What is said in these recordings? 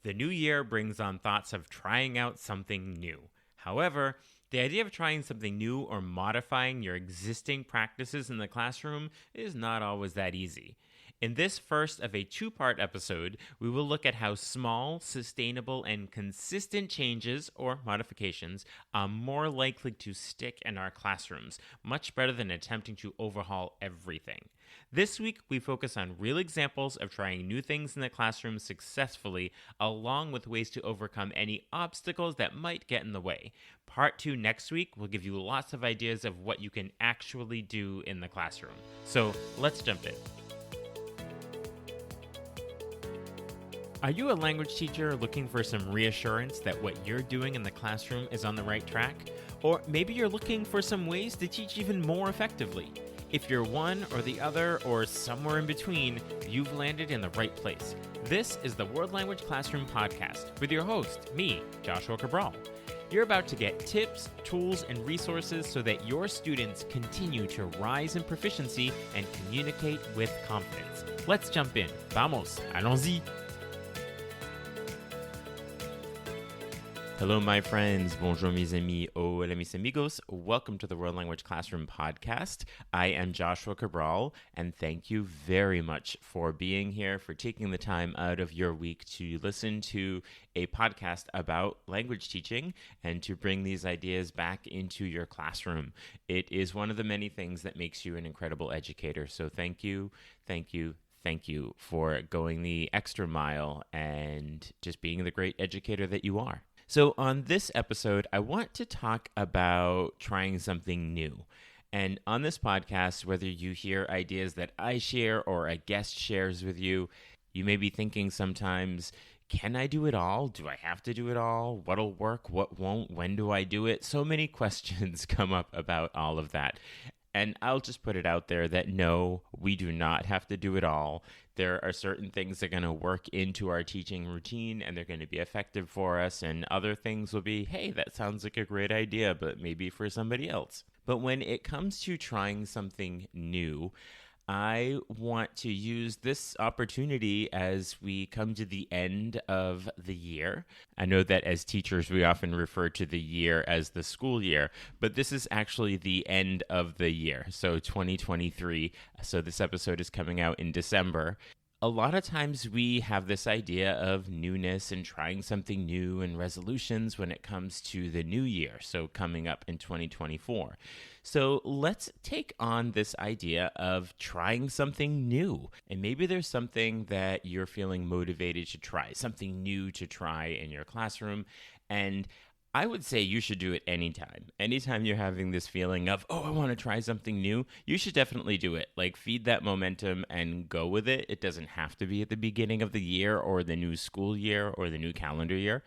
The new year brings on thoughts of trying out something new. However, the idea of trying something new or modifying your existing practices in the classroom is not always that easy. In this first of a two-part episode, we will look at how small, sustainable, and consistent changes or modifications are more likely to stick in our classrooms, much better than attempting to overhaul everything. This week, we focus on real examples of trying new things in the classroom successfully, along with ways to overcome any obstacles that might get in the way. Part 2 next week will give you lots of ideas of what you can actually do in the classroom. So let's jump in. Are you a language teacher looking for some reassurance that what you're doing in the classroom is on the right track? Or maybe you're looking for some ways to teach even more effectively. If you're one or the other or somewhere in between, you've landed in the right place. This is the World Language Classroom Podcast with your host, me, Joshua Cabral. You're about to get tips, tools, and resources so that your students continue to rise in proficiency and communicate with confidence. Let's jump in. Vamos, allons-y. Hello, my friends. Bonjour, mes amis. Hola, mis amigos. Welcome to the World Language Classroom Podcast. I am Joshua Cabral, and thank you very much for being here, for taking the time out of your week to listen to a podcast about language teaching and to bring these ideas back into your classroom. It is one of the many things that makes you an incredible educator. So thank you for going the extra mile and just being the great educator that you are. So on this episode, I want to talk about trying something new. And on this podcast, whether you hear ideas that I share or a guest shares with you, you may be thinking sometimes, can I do it all? Do I have to do it all? What'll work? What won't? When do I do it? So many questions come up about all of that. And I'll just put it out there that no, we do not have to do it all. There are certain things that are going to work into our teaching routine and they're going to be effective for us. And other things will be, hey, that sounds like a great idea, but maybe for somebody else. But when it comes to trying something new, I want to use this opportunity as we come to the end of the year. I know that as teachers, we often refer to the year as the school year, but this is actually the end of the year, so 2023. So this episode is coming out in December. A lot of times we have this idea of newness and trying something new and resolutions when it comes to the new year, so coming up in 2024. So let's take on this idea of trying something new. And maybe there's something that you're feeling motivated to try, something new to try in your classroom. And I would say you should do it anytime. Anytime you're having this feeling of, oh, I want to try something new, you should definitely do it. Like, feed that momentum and go with it. It doesn't have to be at the beginning of the year or the new school year or the new calendar year.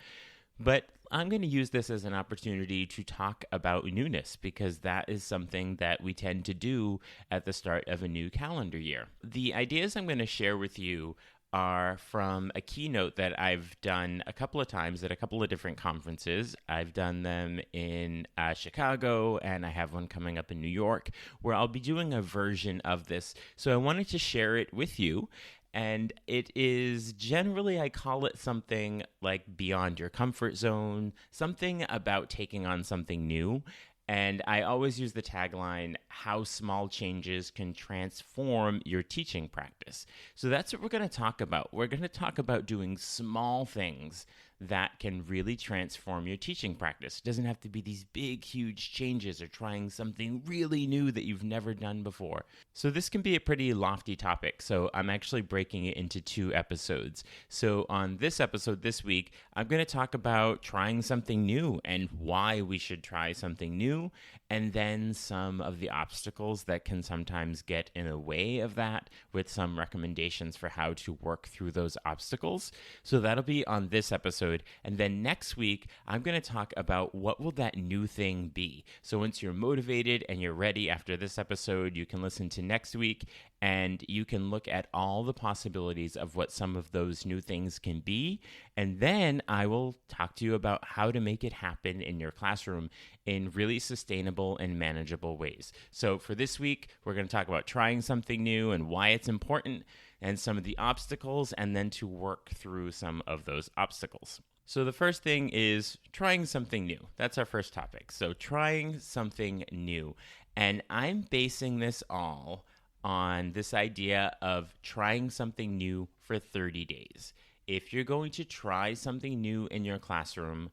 But I'm going to use this as an opportunity to talk about newness because that is something that we tend to do at the start of a new calendar year. The ideas I'm going to share with you are from a keynote that I've done a couple of times at a couple of different conferences. I've done them in Chicago, and I have one coming up in New York, where I'll be doing a version of this. So I wanted to share it with you. And it is generally, I call it something like beyond your comfort zone, something about taking on something new. And I always use the tagline, how small changes can transform your teaching practice. So that's what we're going to talk about. We're going to talk about doing small things that can really transform your teaching practice. It doesn't have to be these big, huge changes or trying something really new that you've never done before. So this can be a pretty lofty topic. So I'm actually breaking it into 2 episodes. So on this episode this week, I'm going to talk about trying something new and why we should try something new, and then some of the obstacles that can sometimes get in the way of that, with some recommendations for how to work through those obstacles. So that'll be on this episode. And then next week, I'm going to talk about what will that new thing be. So once you're motivated and you're ready after this episode, you can listen to next week and you can look at all the possibilities of what some of those new things can be. And then I will talk to you about how to make it happen in your classroom in really sustainable and manageable ways. So for this week, we're going to talk about trying something new and why it's important. and some of the obstacles, and then to work through some of those obstacles. So the first thing is trying something new. That's our first topic. So trying something new. And I'm basing this all on this idea of trying something new for 30 days. If you're going to try something new in your classroom,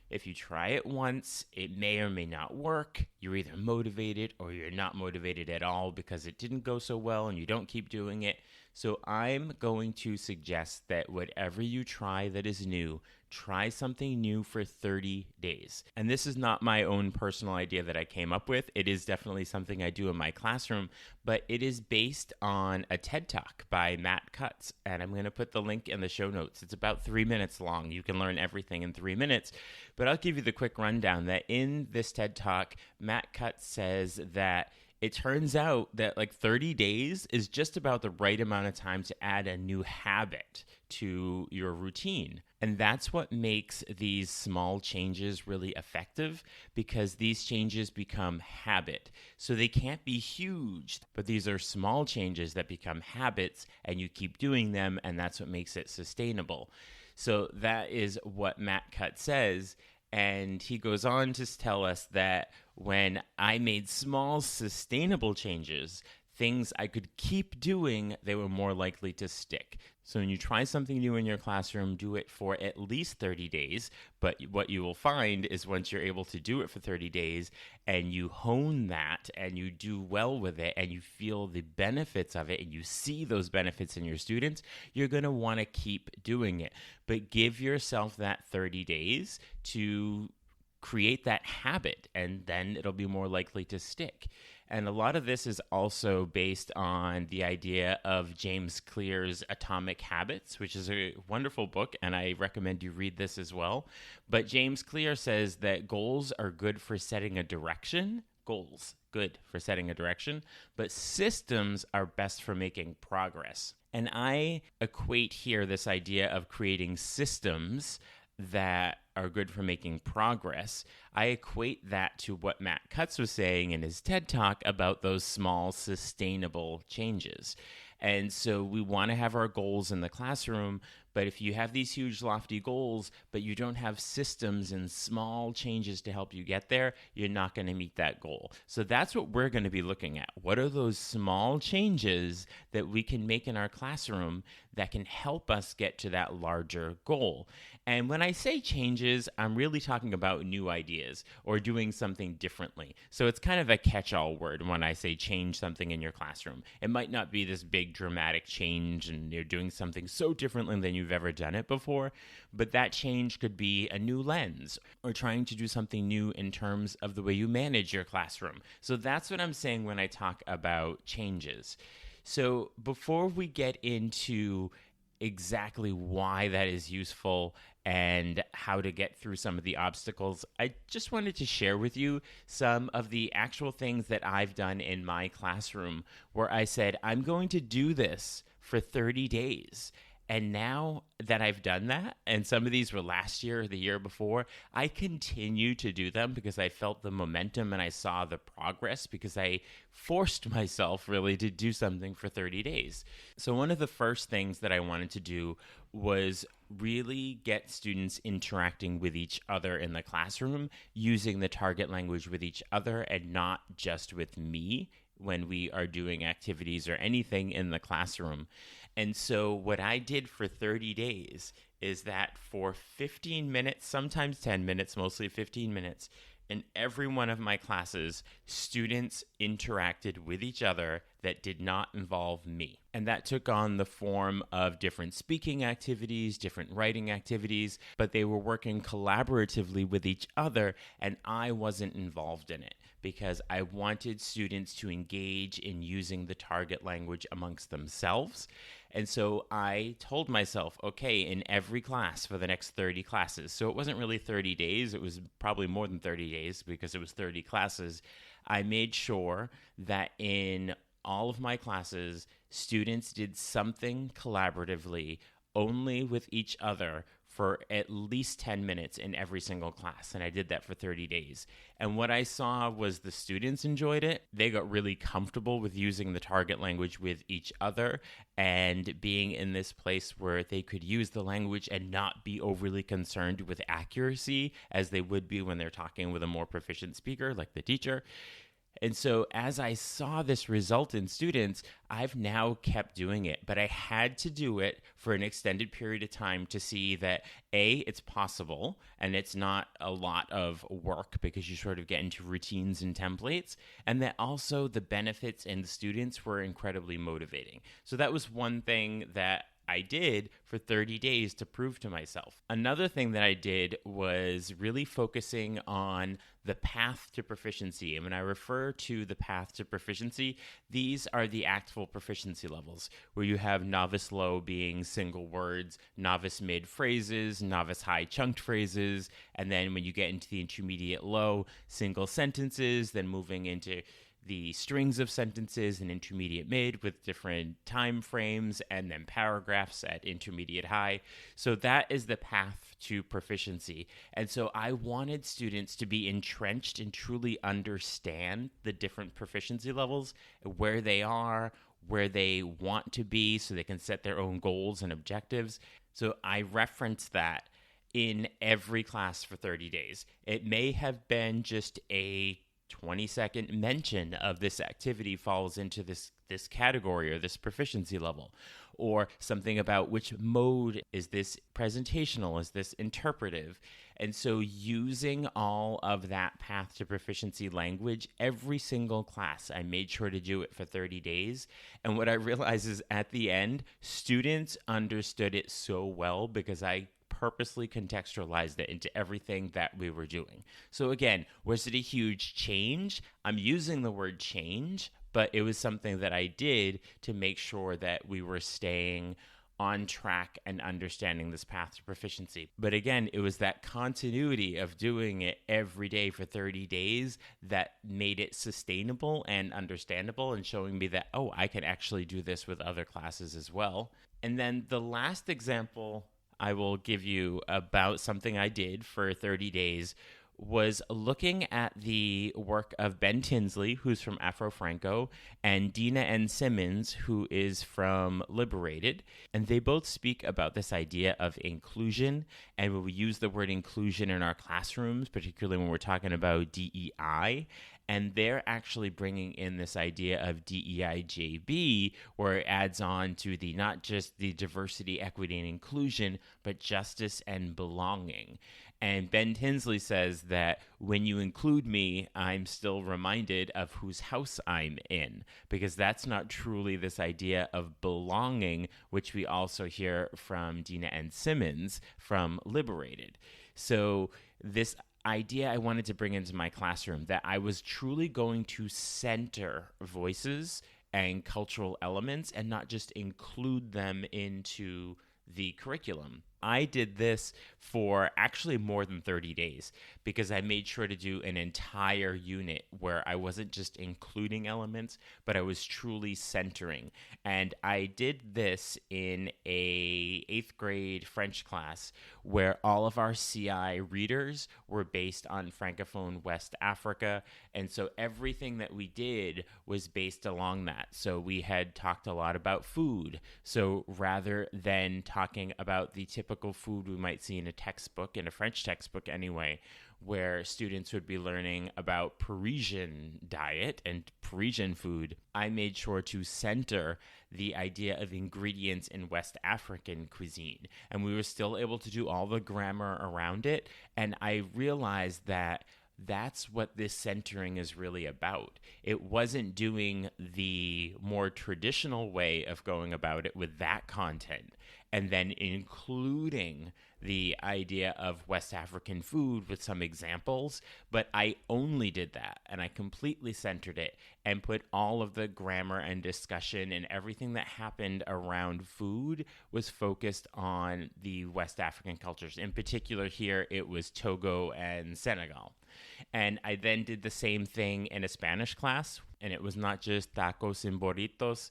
if you try it once, it may or may not work. You're either motivated or you're not motivated at all because it didn't go so well and you don't keep doing it. So I'm going to suggest that whatever you try that is new, try something new for 30 days. And this is not my own personal idea that I came up with. It is definitely something I do in my classroom, but it is based on a TED Talk by Matt Cutts. And I'm going to put the link in the show notes. It's about 3 minutes long. You can learn everything in 3 minutes. But I'll give you the quick rundown that in this TED Talk, Matt Cutts says that it turns out that like 30 days is just about the right amount of time to add a new habit to your routine. And that's what makes these small changes really effective, because these changes become habit. So they can't be huge, but these are small changes that become habits and you keep doing them, and that's what makes it sustainable. So that is what Matt Cutts says. And he goes on to tell us that when I made small, sustainable changes, things I could keep doing, they were more likely to stick. So when you try something new in your classroom, do it for at least 30 days. But what you will find is once you're able to do it for 30 days and you hone that and you do well with it and you feel the benefits of it and you see those benefits in your students, you're going to want to keep doing it. But give yourself that 30 days to create that habit, and then it'll be more likely to stick. And a lot of this is also based on the idea of James Clear's Atomic Habits, which is a wonderful book, and I recommend you read this as well. But James Clear says that goals are good for setting a direction. Goals, good for setting a direction, but systems are best for making progress. And I equate here this idea of creating systems that are good for making progress. I equate that to what Matt Cutts was saying in his TED Talk about those small, sustainable changes. And so we want to have our goals in the classroom, but if you have these huge, lofty goals, but you don't have systems and small changes to help you get there, you're not going to meet that goal. So that's what we're going to be looking at. What are those small changes that we can make in our classroom that can help us get to that larger goal? And when I say changes, I'm really talking about new ideas or doing something differently. So it's kind of a catch-all word when I say change something in your classroom. It might not be this big dramatic change and you're doing something so differently than you've ever done it before, but that change could be a new lens or trying to do something new in terms of the way you manage your classroom. So that's what I'm saying when I talk about changes. So before we get into exactly why that is useful and how to get through some of the obstacles, I just wanted to share with you some of the actual things that I've done in my classroom where I said, I'm going to do this for 30 days. And now that I've done that, and some of these were last year or the year before, I continue to do them because I felt the momentum and I saw the progress because I forced myself really to do something for 30 days. So one of the first things that I wanted to do was really get students interacting with each other in the classroom, using the target language with each other and not just with me when we are doing activities or anything in the classroom. And so what I did for 30 days is that for 15 minutes, sometimes 10 minutes, mostly 15 minutes, in every one of my classes, students interacted with each other that did not involve me. And that took on the form of different speaking activities, different writing activities, but they were working collaboratively with each other, and I wasn't involved in it because I wanted students to engage in using the target language amongst themselves. And so I told myself, okay, in every class for the next 30 classes, so it wasn't really 30 days, it was probably more than 30 days because it was 30 classes, I made sure that in all of my classes, students did something collaboratively only with each other for at least 10 minutes in every single class. And I did that for 30 days. And what I saw was the students enjoyed it. They got really comfortable with using the target language with each other and being in this place where they could use the language and not be overly concerned with accuracy as they would be when they're talking with a more proficient speaker like the teacher. And so as I saw this result in students, I've now kept doing it, but I had to do it for an extended period of time to see that A, it's possible and it's not a lot of work because you sort of get into routines and templates, and that also the benefits and the students were incredibly motivating. So that was one thing that I did for 30 days to prove to myself. Another thing that I did was really focusing on the path to proficiency. And when I refer to the path to proficiency, these are the actual proficiency levels, where you have novice low being single words, novice mid phrases, novice high chunked phrases, and then when you get into the intermediate low, single sentences, then moving into the strings of sentences in intermediate mid with different time frames, and then paragraphs at intermediate high. So that is the path to proficiency. And so I wanted students to be entrenched and truly understand the different proficiency levels, where they are, where they want to be, so they can set their own goals and objectives. So I reference that in every class for 30 days. It may have been just a 20-second mention of this activity falls into this category or this proficiency level, or something about which mode is this presentational, is this interpretive. And so using all of that path to proficiency language, every single class, I made sure to do it for 30 days. And what I realized is at the end, students understood it so well because I purposely contextualized it into everything that we were doing. So again, was it a huge change? I'm using the word change, but it was something that I did to make sure that we were staying on track and understanding this path to proficiency. But again, it was that continuity of doing it every day for 30 days that made it sustainable and understandable, and showing me that, oh, I can actually do this with other classes as well. And then the last example I will give you about something I did for 30 days was looking at the work of Ben Tinsley, who's from Afro Franco, and Dina N. Simmons, who is from Liberated. And they both speak about this idea of inclusion. And when we use the word inclusion in our classrooms, particularly when we're talking about DEI, and they're actually bringing in this idea of DEIJB, where it adds on to the not just the diversity, equity, and inclusion, but justice and belonging. And Ben Tinsley says that when you include me, I'm still reminded of whose house I'm in, because that's not truly this idea of belonging, which we also hear from Dina N. Simmons from Liberated. So this idea I wanted to bring into my classroom, that I was truly going to center voices and cultural elements and not just include them into the curriculum. I did this for actually more than 30 days because I made sure to do an entire unit where I wasn't just including elements, but I was truly centering. And I did this in a 8th grade French class where all of our CI readers were based on Francophone West Africa. And so everything that we did was based along that. So we had talked a lot about food. So rather than talking about the typical food we might see in a textbook, in a French textbook anyway, where students would be learning about Parisian diet and Parisian food, I made sure to center the idea of ingredients in West African cuisine. And we were still able to do all the grammar around it. And I realized that that's what this centering is really about. It wasn't doing the more traditional way of going about it with that content and then including the idea of West African food with some examples, but I only did that and I completely centered it and put all of the grammar and discussion and everything that happened around food was focused on the West African cultures. In particular here, it was Togo and Senegal. And I then did the same thing in a Spanish class, and it was not just tacos and burritos.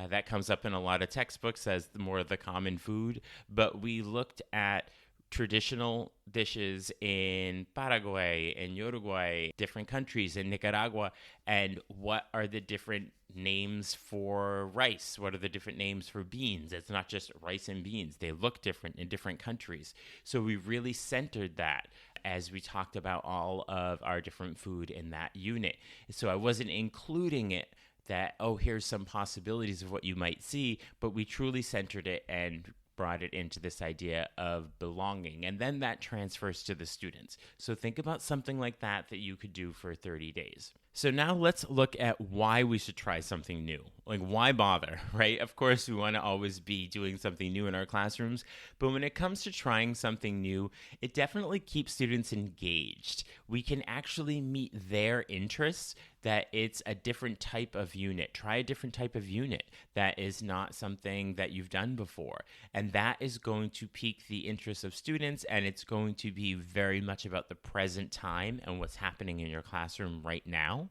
That comes up in a lot of textbooks as more of the common food, but we looked at traditional dishes in Paraguay and Uruguay, different countries in Nicaragua, and what are the different names for rice? What are the different names for beans? It's not just rice and beans. They look different in different countries. So we really centered that as we talked about all of our different food in that unit. So I wasn't including it that, oh, here's some possibilities of what you might see, but we truly centered it and brought it into this idea of belonging. And then that transfers to the students. So think about something like that you could do for 30 days. So now let's look at why we should try something new. Like, why bother, right? Of course, we want to always be doing something new in our classrooms, but when it comes to trying something new, it definitely keeps students engaged. We can actually meet their interests, that it's a different type of unit. Try a different type of unit that is not something that you've done before. And that is going to pique the interest of students, and it's going to be very much about the present time and what's happening in your classroom right now.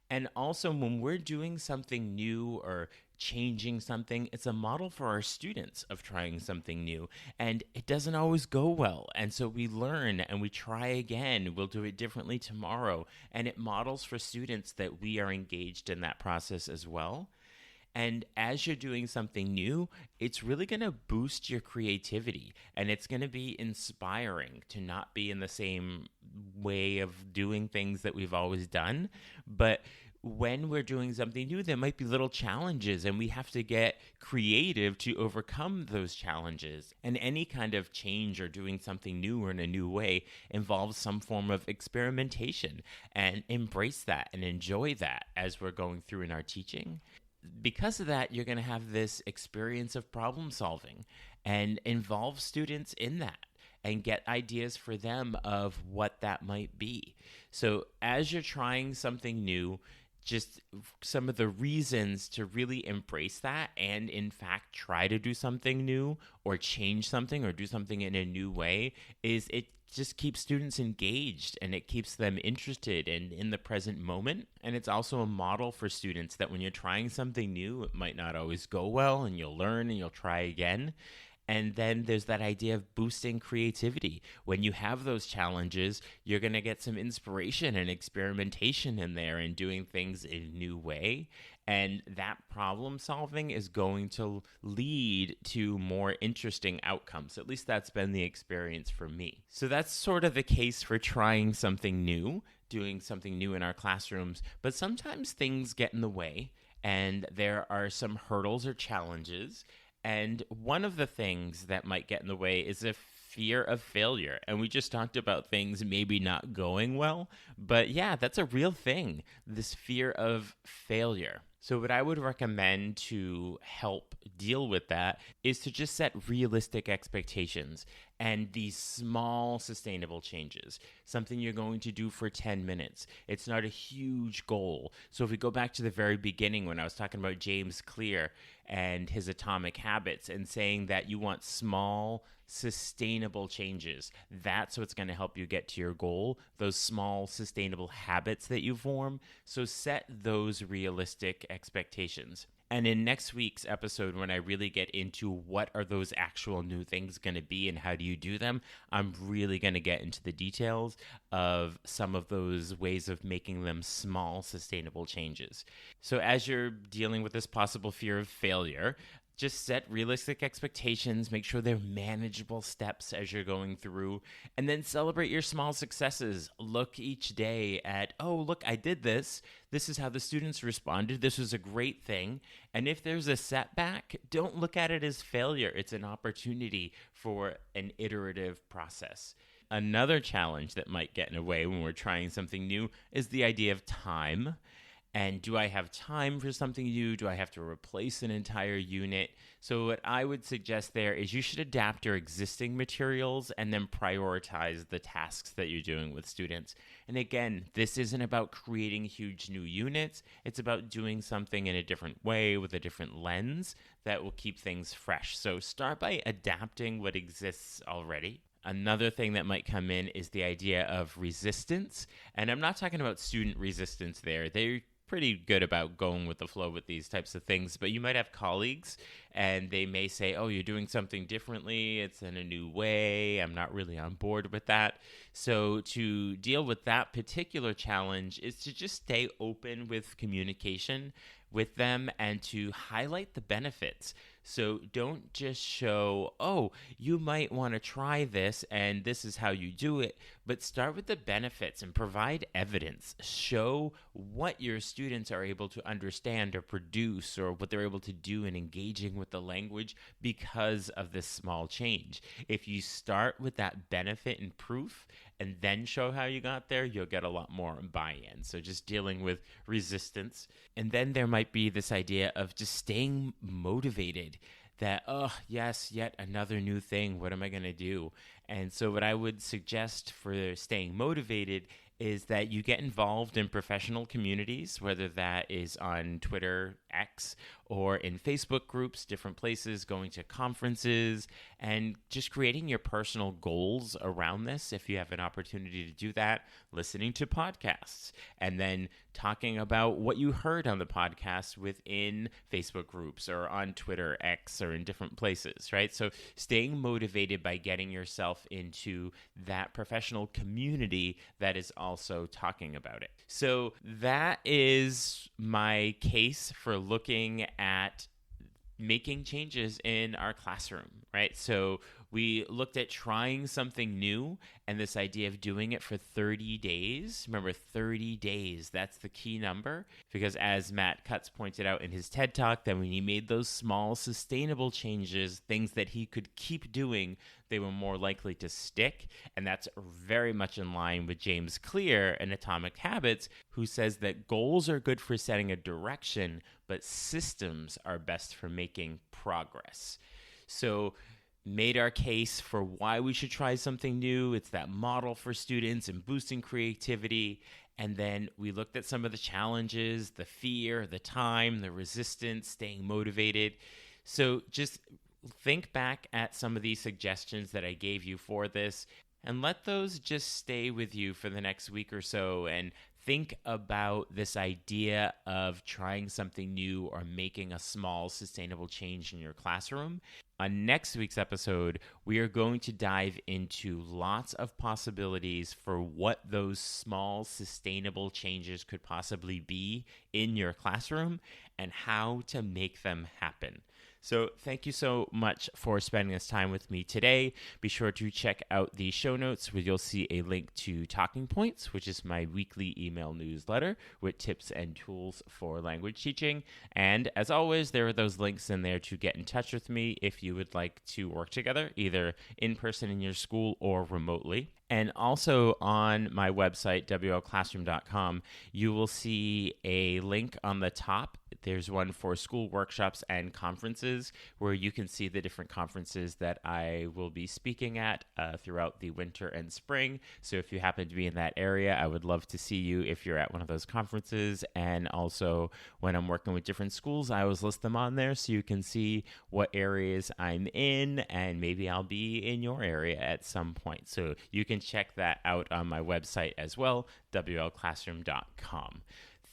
And also, when we're doing something new or changing something, it's a model for our students of trying something new. And it doesn't always go well. And so we learn and we try again. We'll do it differently tomorrow. And it models for students that we are engaged in that process as well. And as you're doing something new, it's really going to boost your creativity, and it's going to be inspiring to not be in the same way of doing things that we've always done. But when we're doing something new, there might be little challenges, and we have to get creative to overcome those challenges. And any kind of change or doing something new or in a new way involves some form of experimentation, and embrace that and enjoy that as we're going through in our teaching. Because of that, you're going to have this experience of problem solving and involve students in that and get ideas for them of what that might be. So as you're trying something new, just some of the reasons to really embrace that and, in fact, try to do something new or change something or do something in a new way is it just keeps students engaged, and it keeps them interested and in the present moment. And it's also a model for students that when you're trying something new, it might not always go well, and you'll learn and you'll try again. And then there's that idea of boosting creativity. When you have those challenges, you're going to get some inspiration and experimentation in there and doing things in a new way. And that problem solving is going to lead to more interesting outcomes. At least that's been the experience for me. So that's sort of the case for trying something new, doing something new in our classrooms. But sometimes things get in the way, and there are some hurdles or challenges. And one of the things that might get in the way is a fear of failure. And we just talked about things maybe not going well. But yeah, that's a real thing, this fear of failure. So what I would recommend to help deal with that is to just set realistic expectations and these small sustainable changes, something you're going to do for 10 minutes. It's not a huge goal. So if we go back to the very beginning when I was talking about James Clear and his atomic habits and saying that you want small, sustainable changes, that's what's going to help you get to your goal, those small, sustainable habits that you form. So set those realistic expectations. And in next week's episode, when I really get into what are those actual new things going to be and how do you do them, I'm really going to get into the details of some of those ways of making them small, sustainable changes. So as you're dealing with this possible fear of failure, just set realistic expectations, make sure they're manageable steps as you're going through, and then celebrate your small successes. Look each day at, oh, look, I did this. This is how the students responded. This was a great thing. And if there's a setback, don't look at it as failure. It's an opportunity for an iterative process. Another challenge that might get in the way when we're trying something new is the idea of time. And do I have time for something new? Do I have to replace an entire unit? So what I would suggest there is you should adapt your existing materials and then prioritize the tasks that you're doing with students. And again, this isn't about creating huge new units. It's about doing something in a different way with a different lens that will keep things fresh. So start by adapting what exists already. Another thing that might come in is the idea of resistance. And I'm not talking about student resistance there. They're pretty good about going with the flow with these types of things. But you might have colleagues and they may say, oh, you're doing something differently. It's in a new way. I'm not really on board with that. So to deal with that particular challenge is to just stay open with communication with them and to highlight the benefits. So don't just show, oh, you might want to try this and this is how you do it, but start with the benefits and provide evidence. Show what your students are able to understand or produce or what they're able to do in engaging with the language because of this small change. If you start with that benefit and proof and then show how you got there, you'll get a lot more buy-in. So just dealing with resistance. And then there might be this idea of just staying motivated that, oh, yes, yet another new thing. What am I going to do? And so what I would suggest for staying motivated is that you get involved in professional communities, whether that is on Twitter, X, or in Facebook groups, different places, going to conferences, and just creating your personal goals around this. If you have an opportunity to do that, listening to podcasts, and then talking about what you heard on the podcast within Facebook groups or on Twitter, X, or in different places, right? So staying motivated by getting yourself into that professional community that is also talking about it. So that is my case for looking at making changes in our classroom, right? So we looked at trying something new and this idea of doing it for 30 days. Remember, 30 days, that's the key number. Because as Matt Cutts pointed out in his TED Talk, that when he made those small, sustainable changes, things that he could keep doing, they were more likely to stick. And that's very much in line with James Clear in Atomic Habits, who says that goals are good for setting a direction, but systems are best for making progress. So made our case for why we should try something new. It's that model for students and boosting creativity. And then we looked at some of the challenges, the fear, the time, the resistance, staying motivated. So just think back at some of these suggestions that I gave you for this and let those just stay with you for the next week or so and think about this idea of trying something new or making a small sustainable change in your classroom. On next week's episode, we are going to dive into lots of possibilities for what those small sustainable changes could possibly be in your classroom and how to make them happen. So thank you so much for spending this time with me today. Be sure to check out the show notes where you'll see a link to Talking Points, which is my weekly email newsletter with tips and tools for language teaching. And as always, there are those links in there to get in touch with me if you would like to work together, either in person in your school or remotely. And also on my website, wlclassroom.com, you will see a link on the top. There's one for school workshops and conferences where you can see the different conferences that I will be speaking at throughout the winter and spring. So if you happen to be in that area, I would love to see you if you're at one of those conferences. And also when I'm working with different schools, I always list them on there so you can see what areas I'm in and maybe I'll be in your area at some point. So you can check that out on my website as well, wlclassroom.com.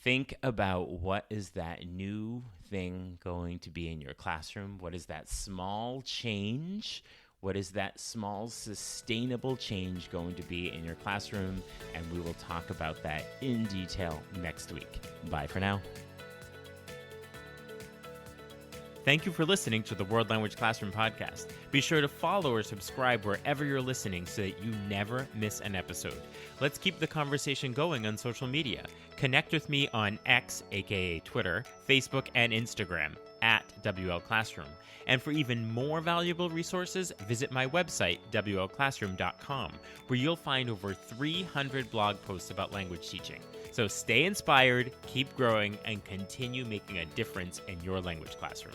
Think about what is that new thing going to be in your classroom? What is that small change? What is that small sustainable change going to be in your classroom? And we will talk about that in detail next week. Bye for now. Thank you for listening to the World Language Classroom podcast. Be sure to follow or subscribe wherever you're listening so that you never miss an episode. Let's keep the conversation going on social media. Connect with me on X, aka Twitter, Facebook, and Instagram at WL Classroom. And for even more valuable resources, visit my website, wlclassroom.com, where you'll find over 300 blog posts about language teaching. So stay inspired, keep growing, and continue making a difference in your language classroom.